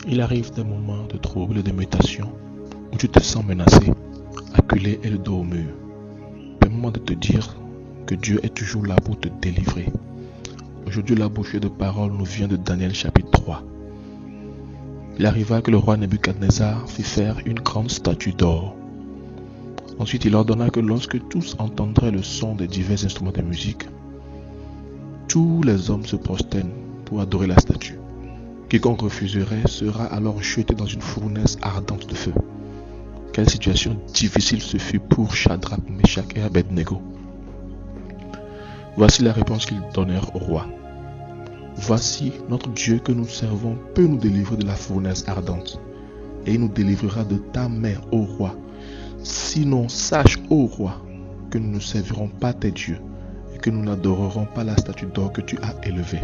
Il arrive des moments de trouble et de mutation où tu te sens menacé, acculé et le dos au mur. Permets-moi de te dire que Dieu est toujours là pour te délivrer. Aujourd'hui, la bouchée de parole nous vient de Daniel chapitre 3. Il arriva que le roi Nebuchadnezzar fit faire une grande statue d'or. Ensuite, il ordonna que lorsque tous entendraient le son des divers instruments de musique, tous les hommes se prosternent pour adorer la statue. Quiconque refuserait sera alors jeté dans une fournaise ardente de feu. Quelle situation difficile ce fut pour Shadrach, Meshach et Abednego. Voici la réponse qu'ils donnèrent au roi. Voici notre Dieu que nous servons peut nous délivrer de la fournaise ardente, et il nous délivrera de ta main, ô roi. Sinon, sache, ô roi, que nous ne servirons pas tes dieux, et que nous n'adorerons pas la statue d'or que tu as élevée.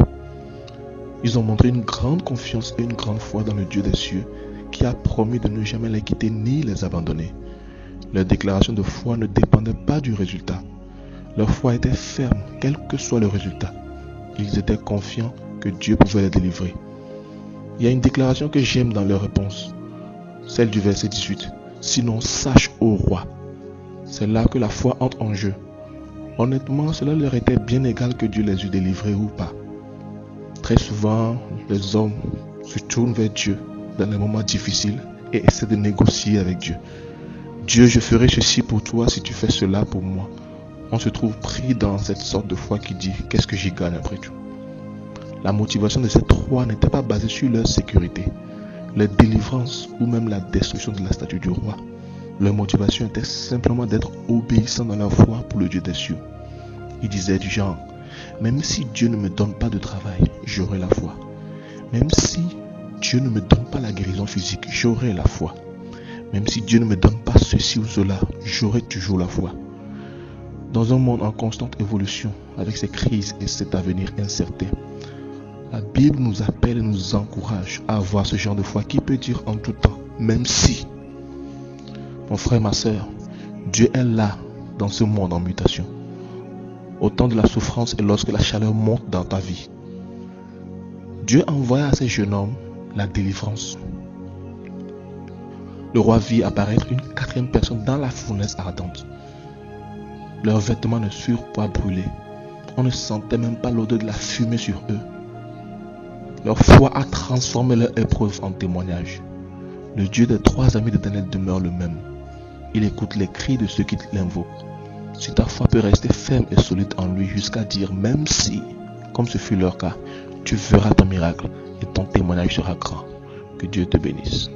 Ils ont montré une grande confiance et une grande foi dans le Dieu des cieux, qui a promis de ne jamais les quitter ni les abandonner. Leur déclaration de foi ne dépendait pas du résultat. Leur foi était ferme, quel que soit le résultat. Ils étaient confiants que Dieu pouvait les délivrer. Il y a une déclaration que j'aime dans leur réponse, celle du verset 18. Sinon, sache, ô roi. C'est là que la foi entre en jeu. Honnêtement, cela leur était bien égal que Dieu les eût délivrés ou pas. Très souvent, les hommes se tournent vers Dieu dans les moments difficiles et essaient de négocier avec Dieu. Dieu, je ferai ceci pour toi si tu fais cela pour moi. On se trouve pris dans cette sorte de foi qui dit « qu'est-ce que j'y gagne après tout ?» La motivation de ces trois n'était pas basée sur leur sécurité, la délivrance ou même la destruction de la statue du roi. Leur motivation était simplement d'être obéissants dans leur foi pour le Dieu des cieux. Ils disaient du genre « même si Dieu ne me donne pas de travail, j'aurai la foi. Même si Dieu ne me donne pas la guérison physique, j'aurai la foi. Même si Dieu ne me donne pas ceci ou cela, j'aurai toujours la foi. » Dans un monde en constante évolution, avec ses crises et cet avenir incertain, la Bible nous appelle et nous encourage à avoir ce genre de foi qui peut dire en tout temps, même si. Mon frère, ma soeur, Dieu est là dans ce monde en mutation. Au temps de la souffrance et lorsque la chaleur monte dans ta vie, Dieu envoya à ces jeunes hommes la délivrance. Le roi vit apparaître une quatrième personne dans la fournaise ardente. Leurs vêtements ne furent pas brûlés. On ne sentait même pas l'odeur de la fumée sur eux. Leur foi a transformé leur épreuve en témoignage. Le Dieu des trois amis de Daniel demeure le même. Il écoute les cris de ceux qui l'invoquent. Si ta foi peut rester ferme et solide en lui jusqu'à dire même si, comme ce fut leur cas, tu verras ton miracle et ton témoignage sera grand. Que Dieu te bénisse.